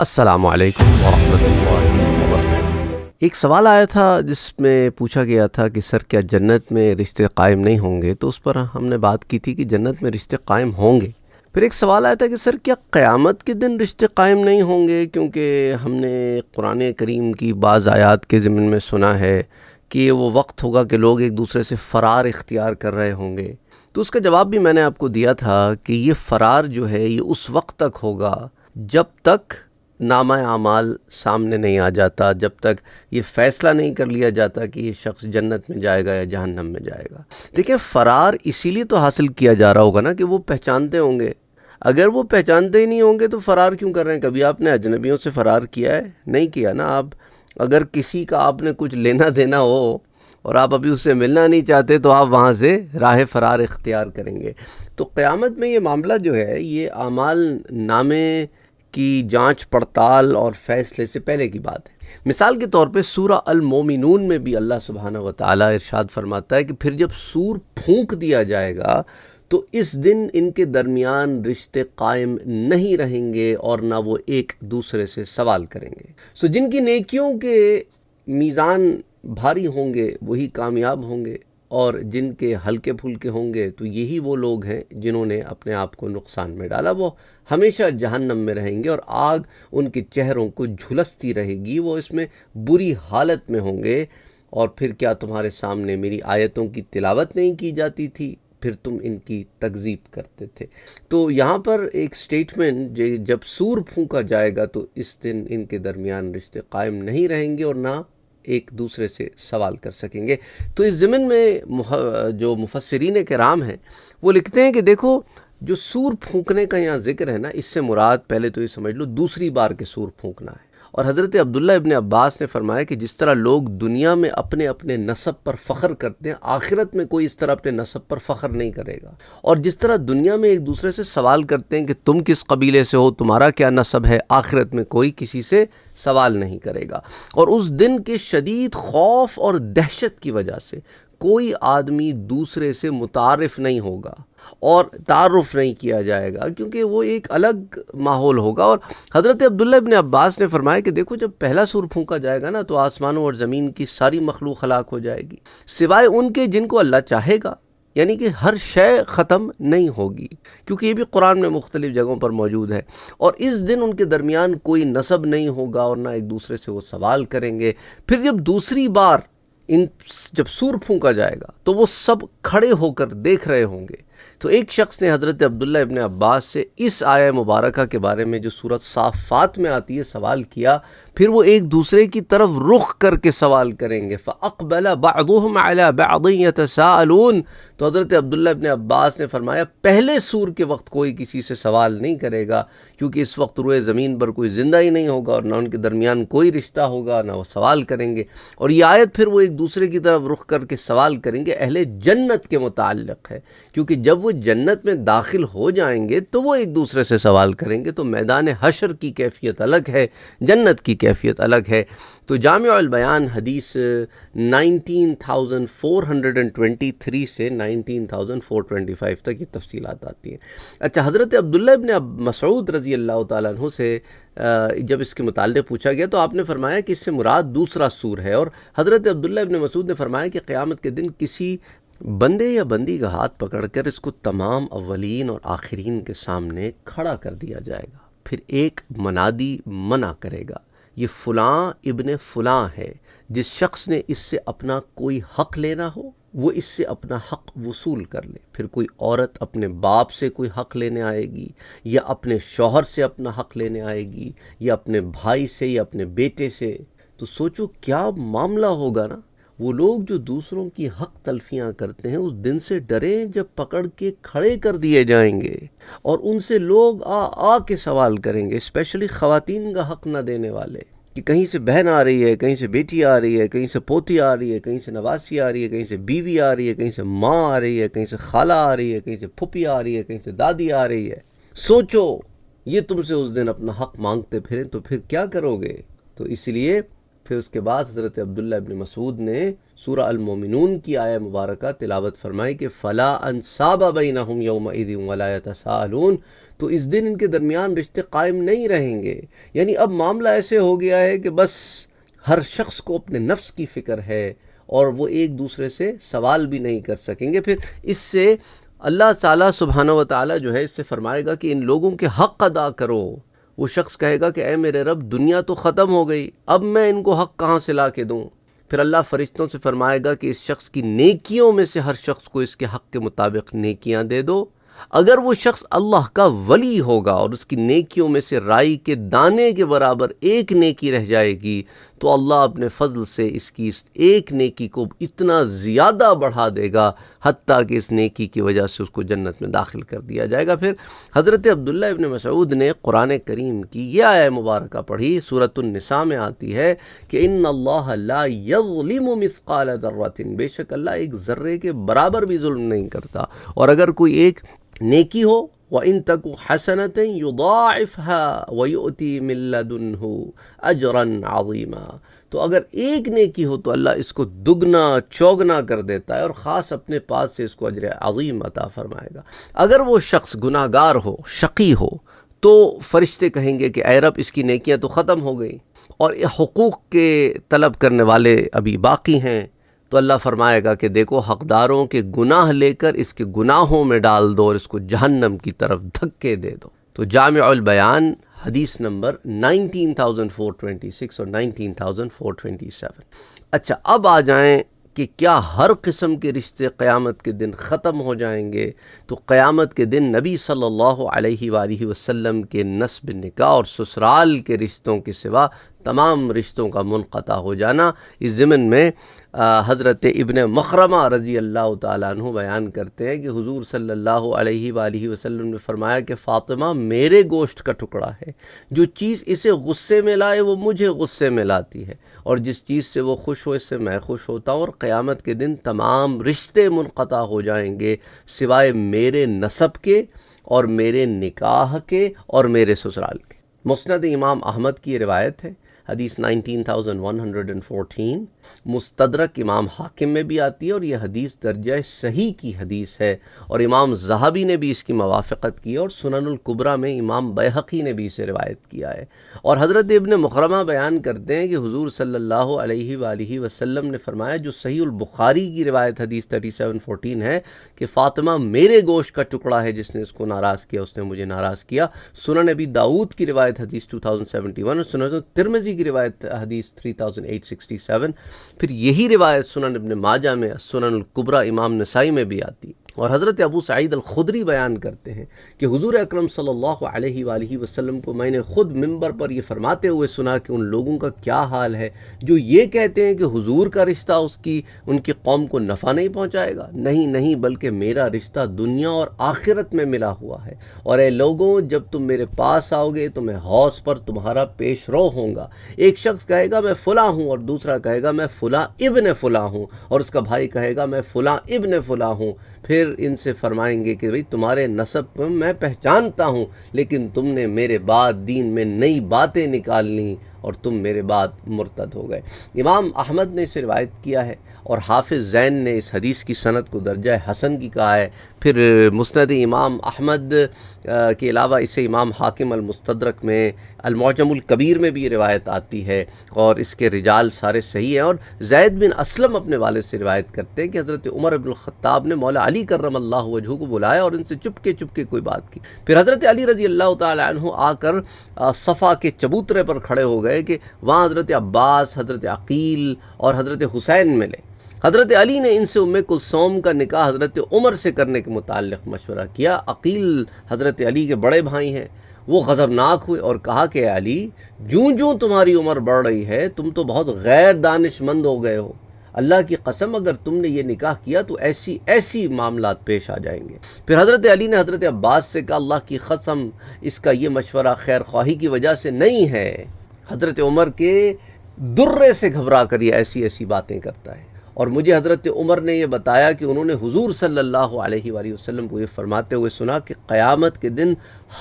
السلام علیکم ورحمۃ اللہ وبرکاتہ۔ ایک سوال آیا تھا جس میں پوچھا گیا تھا کہ سر کیا جنت میں رشتے قائم نہیں ہوں گے؟ تو اس پر ہم نے بات کی تھی کہ جنت میں رشتے قائم ہوں گے۔ پھر ایک سوال آیا تھا کہ سر کیا قیامت کے دن رشتے قائم نہیں ہوں گے؟ کیونکہ ہم نے قرآن کریم کی بعض آیات کے ضمن میں سنا ہے کہ وہ وقت ہوگا کہ لوگ ایک دوسرے سے فرار اختیار کر رہے ہوں گے۔ تو اس کا جواب بھی میں نے آپ کو دیا تھا کہ یہ فرار جو ہے یہ اس وقت تک ہوگا جب تک نامہ اعمال سامنے نہیں آ جاتا، جب تک یہ فیصلہ نہیں کر لیا جاتا کہ یہ شخص جنت میں جائے گا یا جہنم میں جائے گا۔ دیکھیں، فرار اسی لیے تو حاصل کیا جا رہا ہوگا نا کہ وہ پہچانتے ہوں گے۔ اگر وہ پہچانتے ہی نہیں ہوں گے تو فرار کیوں کر رہے ہیں؟ کبھی آپ نے اجنبیوں سے فرار کیا ہے؟ نہیں کیا نا۔ آپ اگر کسی کا آپ نے کچھ لینا دینا ہو اور آپ ابھی اس سے ملنا نہیں چاہتے تو آپ وہاں سے راہ فرار اختیار کریں گے۔ تو قیامت میں یہ معاملہ جو ہے یہ اعمال نامے کی جانچ پڑتال اور فیصلے سے پہلے کی بات ہے۔ مثال کے طور پہ سورہ المومنون میں بھی اللہ سبحانہ وتعالی ارشاد فرماتا ہے کہ پھر جب سور پھونک دیا جائے گا تو اس دن ان کے درمیان رشتے قائم نہیں رہیں گے اور نہ وہ ایک دوسرے سے سوال کریں گے۔ جن کی نیکیوں کے میزان بھاری ہوں گے وہی کامیاب ہوں گے، اور جن کے ہلکے پھلکے ہوں گے تو یہی وہ لوگ ہیں جنہوں نے اپنے آپ کو نقصان میں ڈالا، وہ ہمیشہ جہنم میں رہیں گے اور آگ ان کے چہروں کو جھلستی رہے گی، وہ اس میں بری حالت میں ہوں گے۔ اور پھر کیا تمہارے سامنے میری آیتوں کی تلاوت نہیں کی جاتی تھی؟ پھر تم ان کی تکذیب کرتے تھے۔ تو یہاں پر ایک سٹیٹمنٹ، جب سور پھونکا جائے گا تو اس دن ان کے درمیان رشتے قائم نہیں رہیں گے اور نہ ایک دوسرے سے سوال کر سکیں گے۔ تو اس ضمن میں جو مفسرین کرام ہیں وہ لکھتے ہیں کہ دیکھو، جو سور پھونکنے کا یہاں ذکر ہے نا، اس سے مراد پہلے تو یہ سمجھ لو دوسری بار کے سور پھونکنا ہے۔ اور حضرت عبداللہ ابن عباس نے فرمایا کہ جس طرح لوگ دنیا میں اپنے اپنے نسب پر فخر کرتے ہیں، آخرت میں کوئی اس طرح اپنے نسب پر فخر نہیں کرے گا۔ اور جس طرح دنیا میں ایک دوسرے سے سوال کرتے ہیں کہ تم کس قبیلے سے ہو، تمہارا کیا نسب ہے، آخرت میں کوئی کسی سے سوال نہیں کرے گا۔ اور اس دن کے شدید خوف اور دہشت کی وجہ سے کوئی آدمی دوسرے سے متعارف نہیں ہوگا اور تعارف نہیں کیا جائے گا، کیونکہ وہ ایک الگ ماحول ہوگا۔ اور حضرت عبداللہ ابن عباس نے فرمایا کہ دیکھو، جب پہلا سور پھونکا جائے گا نا تو آسمانوں اور زمین کی ساری مخلوق ہلاک ہو جائے گی، سوائے ان کے جن کو اللہ چاہے گا، یعنی کہ ہر شے ختم نہیں ہوگی، کیونکہ یہ بھی قرآن میں مختلف جگہوں پر موجود ہے۔ اور اس دن ان کے درمیان کوئی نسب نہیں ہوگا اور نہ ایک دوسرے سے وہ سوال کریں گے۔ پھر جب دوسری بار جب سور پھونکا جائے گا تو وہ سب کھڑے ہو کر دیکھ رہے ہوں گے۔ تو ایک شخص نے حضرت عبداللہ ابن عباس سے اس آیہ مبارکہ کے بارے میں جو سورۃ صافات میں آتی ہے سوال کیا، پھر وہ ایک دوسرے کی طرف رخ کر کے سوال کریں گے۔ فَأَقْبَلَ بَعْضُهُمْ عَلَى بَعْضٍ يَتَسَاءَلُونَ۔ تو حضرت عبداللہ ابن عباس نے فرمایا پہلے سور کے وقت کوئی کسی سے سوال نہیں کرے گا، کیونکہ اس وقت روئے زمین پر کوئی زندہ ہی نہیں ہوگا اور نہ ان کے درمیان کوئی رشتہ ہوگا، نہ وہ سوال کریں گے۔ اور یہ آیت پھر وہ ایک دوسرے کی طرف رخ کر کے سوال کریں گے اہل جنت کے متعلق ہے، کیونکہ جب وہ جنت میں داخل ہو جائیں گے تو وہ ایک دوسرے سے سوال کریں گے۔ تو میدان حشر کی کیفیت الگ ہے، جنت کی کیفیت الگ ہے۔ تو جامع البیان حدیث 19,423 سے 19,425 تک یہ تفصیلات آتی ہیں۔ اچھا، حضرت عبداللہ ابن مسعود رضی اللہ تعالیٰ عنہ سے جب اس کے متعلق پوچھا گیا تو آپ نے فرمایا کہ اس سے مراد دوسرا سور ہے۔ اور حضرت عبداللہ ابن مسعود نے فرمایا کہ قیامت کے دن کسی بندے یا بندی کا ہاتھ پکڑ کر اس کو تمام اولین اور آخرین کے سامنے کھڑا کر دیا جائے گا۔ پھر ایک منادی منع کرے گا، یہ فلاں ابن فلاں ہے، جس شخص نے اس سے اپنا کوئی حق لینا ہو وہ اس سے اپنا حق وصول کر لے۔ پھر کوئی عورت اپنے باپ سے کوئی حق لینے آئے گی، یا اپنے شوہر سے اپنا حق لینے آئے گی، یا اپنے بھائی سے یا اپنے بیٹے سے۔ تو سوچو کیا معاملہ ہوگا نا۔ وہ لوگ جو دوسروں کی حق تلفیاں کرتے ہیں اس دن سے ڈریں جب پکڑ کے کھڑے کر دیے جائیں گے اور ان سے لوگ آ کے سوال کریں گے، اسپیشلی خواتین کا حق نہ دینے والے، کہ کہیں سے بہن آ رہی ہے، کہیں سے بیٹی آ رہی ہے، کہیں سے پوتی آ رہی ہے، کہیں سے نواسی آ رہی ہے، کہیں سے بیوی آ رہی ہے، کہیں سے ماں آ رہی ہے، کہیں سے خالہ آ رہی ہے، کہیں سے پھپھی آ رہی ہے، کہیں سے دادی آ رہی ہے۔ سوچو یہ تم سے اس دن اپنا حق مانگتے پھریں تو پھر کیا کرو گے؟ تو اس لیے پھر اس کے بعد حضرت عبداللہ ابن مسعود نے سورہ المومنون کی آیہ مبارکہ تلاوت فرمائی کہ فَلَا أَنْسَابَ بَيْنَهُمْ يَوْمَئِذٍ وَلَا يَتَسَاءَلُونَ۔ تو اس دن ان کے درمیان رشتے قائم نہیں رہیں گے۔ یعنی اب معاملہ ایسے ہو گیا ہے کہ بس ہر شخص کو اپنے نفس کی فکر ہے اور وہ ایک دوسرے سے سوال بھی نہیں کر سکیں گے۔ پھر اس سے اللہ تعالیٰ سبحانہ و تعالیٰ جو ہے اس سے فرمائے گا کہ ان لوگوں کے حق ادا کرو۔ وہ شخص کہے گا کہ اے میرے رب، دنیا تو ختم ہو گئی، اب میں ان کو حق کہاں سے لا کے دوں؟ پھر اللہ فرشتوں سے فرمائے گا کہ اس شخص کی نیکیوں میں سے ہر شخص کو اس کے حق کے مطابق نیکیاں دے دو۔ اگر وہ شخص اللہ کا ولی ہوگا اور اس کی نیکیوں میں سے رائی کے دانے کے برابر ایک نیکی رہ جائے گی تو اللہ اپنے فضل سے اس کی اس ایک نیکی کو اتنا زیادہ بڑھا دے گا حتیٰ کہ اس نیکی کی وجہ سے اس کو جنت میں داخل کر دیا جائے گا۔ پھر حضرت عبداللہ ابن مسعود نے قرآن کریم کی یہ آیہ مبارکہ پڑھی، سورۃ النساء میں آتی ہے کہ ان اللہ لا یظلم مثقال ذرۃ، بے شک اللہ ایک ذرے کے برابر بھی ظلم نہیں کرتا، اور اگر کوئی ایک نیکی ہو وَإِن تَكُ حَسَنَةً يُضَاعِفْهَا وَيُؤْتِي مِن لَّدُنْهُ أَجْرًا عَظِيمًا، تو اگر ایک نیکی ہو تو اللہ اس کو دگنا چوگنا کر دیتا ہے اور خاص اپنے پاس سے اس کو اجر عظیم عطا فرمائے گا۔ اگر وہ شخص گناہ گار ہو، شقی ہو، تو فرشتے کہیں گے کہ اے رب اس کی نیکیاں تو ختم ہو گئی اور حقوق کے طلب کرنے والے ابھی باقی ہیں، تو اللہ فرمائے گا کہ دیکھو حقداروں کے گناہ لے کر اس کے گناہوں میں ڈال دو اور اس کو جہنم کی طرف دھکے دے دو۔ تو جامع البیان حدیث نمبر 19426 اور 19427۔ اچھا، اب آ جائیں کہ کیا ہر قسم کے رشتے قیامت کے دن ختم ہو جائیں گے؟ تو قیامت کے دن نبی صلی اللہ علیہ وآلہ وسلم کے نسب نکاح اور سسرال کے رشتوں کے سوا تمام رشتوں کا منقطع ہو جانا۔ اس ضمن میں حضرت ابن مخرمہ رضی اللہ تعالیٰ عنہ بیان کرتے ہیں کہ حضور صلی اللہ علیہ وآلہ وسلم نے فرمایا کہ فاطمہ میرے گوشت کا ٹکڑا ہے، جو چیز اسے غصے میں لائے وہ مجھے غصے میں لاتی ہے، اور جس چیز سے وہ خوش ہو اس سے میں خوش ہوتا ہوں، اور قیامت کے دن تمام رشتے منقطع ہو جائیں گے سوائے میرے نسب کے اور میرے نکاح کے اور میرے سسرال کے۔ مسند امام احمد کی یہ روایت ہے، حدیث 19114، مستدرک امام حاکم میں بھی آتی ہے، اور یہ حدیث درجہ صحیح کی حدیث ہے، اور امام ذہبی نے بھی اس کی موافقت کی، اور سنن الکبریٰ میں امام بیہقی نے بھی اسے روایت کیا ہے۔ اور حضرت ابن مخرمہ بیان کرتے ہیں کہ حضور صلی اللہ علیہ وآلہ وسلم نے فرمایا، جو صحیح البخاری کی روایت حدیث 3714 ہے، کہ فاطمہ میرے گوشت کا ٹکڑا ہے، جس نے اس کو ناراض کیا اس نے مجھے ناراض کیا۔ سنن ابی داؤد کی روایت حدیث 2071، اور سنن ترمذی کی روایت حدیث 3867۔ پھر یہی روایت سنن ابن ماجہ میں، سنن الکبریٰ امام نسائی میں بھی آتی ہے۔ اور حضرت ابو سعید الخدری بیان کرتے ہیں کہ حضور اکرم صلی اللہ علیہ وآلہ وسلم کو میں نے خود منبر پر یہ فرماتے ہوئے سنا کہ ان لوگوں کا کیا حال ہے جو یہ کہتے ہیں کہ حضور کا رشتہ ان کی قوم کو نفع نہیں پہنچائے گا۔ نہیں، بلکہ میرا رشتہ دنیا اور آخرت میں ملا ہوا ہے، اور اے لوگوں، جب تم میرے پاس آؤ گے تو میں حوض پر تمہارا پیش رو ہوں گا۔ ایک شخص کہے گا میں فلاں ہوں، اور دوسرا کہے گا میں فلاں ابن فلاں ہوں، اور اس کا بھائی کہے گا میں فلاں ابن فلاں ہوں۔ پھر ان سے فرمائیں گے کہ بھئی تمہارے نسب کو میں پہچانتا ہوں، لیکن تم نے میرے بعد دین میں نئی باتیں نکال لیں اور تم میرے بعد مرتد ہو گئے۔ امام احمد نے اسے روایت کیا ہے، اور حافظ زین نے اس حدیث کی سند کو درجہ حسن کی کہا ہے۔ پھر مسند امام احمد کے علاوہ اسے امام حاکم المستدرک میں، المعجم الکبیر میں بھی یہ روایت آتی ہے، اور اس کے رجال سارے صحیح ہیں۔ اور زید بن اسلم اپنے والد سے روایت کرتے ہیں کہ حضرت عمر بن الخطاب نے مولا علی کرم اللہ وجہہ کو بلایا اور ان سے چپکے کوئی بات کی۔ پھر حضرت علی رضی اللہ تعالی عنہ آ کر صفا کے چبوترے پر کھڑے ہو گئے کہ وہاں حضرت عباس، حضرت عقیل اور حضرت حسین ملے۔ حضرت علی نے ان سے ام کلثوم کا نکاح حضرت عمر سے کرنے کے متعلق مشورہ کیا۔ عقیل حضرت علی کے بڑے بھائی ہیں، وہ غضبناک ہوئے اور کہا کہ علی، جوں تمہاری عمر بڑھ رہی ہے تم تو بہت غیر دانش مند ہو گئے ہو، اللہ کی قسم اگر تم نے یہ نکاح کیا تو ایسی معاملات پیش آ جائیں گے۔ پھر حضرت علی نے حضرت عباس سے کہا، اللہ کی قسم اس کا یہ مشورہ خیر خواہی کی وجہ سے نہیں ہے، حضرت عمر کے درے سے گھبرا کر یہ ایسی باتیں کرتا ہے۔ اور مجھے حضرت عمر نے یہ بتایا کہ انہوں نے حضور صلی اللہ علیہ وآلہ وسلم کو یہ فرماتے ہوئے سنا کہ قیامت کے دن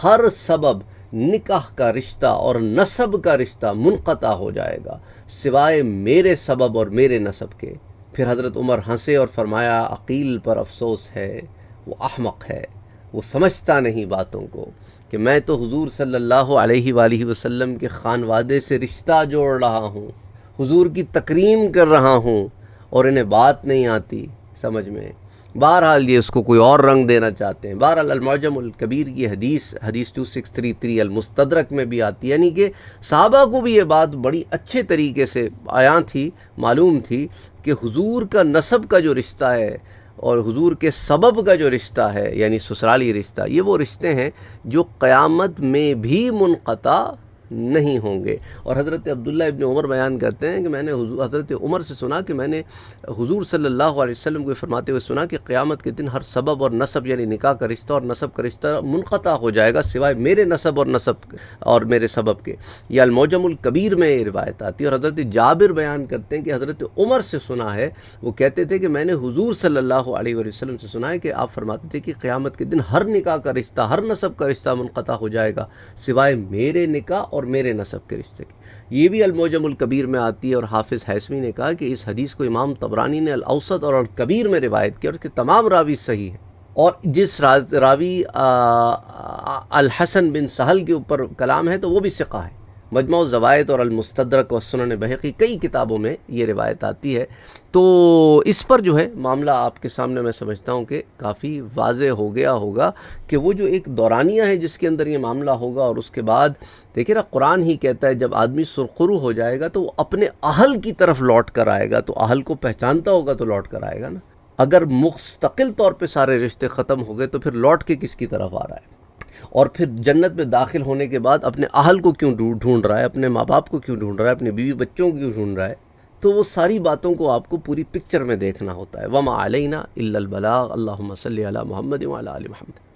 ہر سبب نکاح کا رشتہ اور نسب کا رشتہ منقطع ہو جائے گا سوائے میرے سبب اور میرے نسب کے۔ پھر حضرت عمر ہنسے اور فرمایا، عقیل پر افسوس ہے، وہ احمق ہے، وہ سمجھتا نہیں باتوں کو۔ کہ میں تو حضور صلی اللہ علیہ وآلہ وسلم کے خانوادے سے رشتہ جوڑ رہا ہوں، حضور کی تکریم کر رہا ہوں، اور انہیں بات نہیں آتی سمجھ میں۔ بہرحال یہ اس کو کوئی اور رنگ دینا چاہتے ہیں۔ بہرحال المعجم الکبیر کی حدیث 2633 المستدرک میں بھی آتی ہے، یعنی کہ صحابہ کو بھی یہ بات بڑی اچھے طریقے سے عیاں تھی، معلوم تھی کہ حضور کا نسب کا جو رشتہ ہے اور حضور کے سبب کا جو رشتہ ہے، یعنی سسرالی رشتہ، یہ وہ رشتے ہیں جو قیامت میں بھی منقطع نہیں ہوں گے۔ اور حضرت عبداللہ ابن عمر بیان کرتے ہیں کہ میں نے حضرت عمر سے سنا کہ میں نے حضور صلی اللہ علیہ وسلم کو فرماتے ہوئے سنا کہ قیامت کے دن ہر سبب اور نسب، یعنی نکاح کا رشتہ اور نسب کا رشتہ منقطع ہو جائے گا سوائے میرے نسب اور نسب اور میرے سبب کے۔ یہ المعجم الکبیر میں یہ روایت آتی ہے۔ اور حضرت جابر بیان کرتے ہیں کہ حضرت عمر سے سنا ہے، وہ کہتے تھے کہ میں نے حضور صلی اللہ علیہ وسلم سے سنا ہے کہ آپ فرماتے تھے کہ قیامت کے دن ہر نکاح کا رشتہ، ہر نسب کا رشتہ منقطع ہو جائے گا سوائے میرے نکاح اور میرے نسب کے رشتے کی۔ یہ بھی المعجم الکبیر میں آتی ہے، اور حافظ حیثمی نے کہا کہ اس حدیث کو امام طبرانی نے الاوسط اور الکبیر میں روایت کیا، اور اس کے تمام راوی صحیح ہیں۔ اور جس راوی الحسن بن سہل کے اوپر کلام ہے تو وہ بھی ثقہ ہے۔ مجمع الزوائد اور المستدرک و سنن بہقی کئی کتابوں میں یہ روایت آتی ہے۔ تو اس پر جو ہے معاملہ آپ کے سامنے میں سمجھتا ہوں کہ کافی واضح ہو گیا ہوگا کہ وہ جو ایک دورانیہ ہے جس کے اندر یہ معاملہ ہوگا، اور اس کے بعد دیکھیں نا قرآن ہی کہتا ہے جب آدمی سرخرو ہو جائے گا تو وہ اپنے اہل کی طرف لوٹ کر آئے گا، تو اہل کو پہچانتا ہوگا تو لوٹ کر آئے گا نا۔ اگر مستقل طور پہ سارے رشتے ختم ہو گئے تو پھر لوٹ کے کس کی طرف آ رہا ہے؟ اور پھر جنت میں داخل ہونے کے بعد اپنے اہل کو کیوں ڈھونڈ رہا ہے، اپنے ماں باپ کو کیوں ڈھونڈ رہا ہے، اپنے بیوی بچوں کو کیوں ڈھونڈ رہا ہے؟ تو وہ ساری باتوں کو آپ کو پوری پکچر میں دیکھنا ہوتا ہے۔ وما علینا الا البلاغ، اللہم صلی علی محمد وعلی آل محمد۔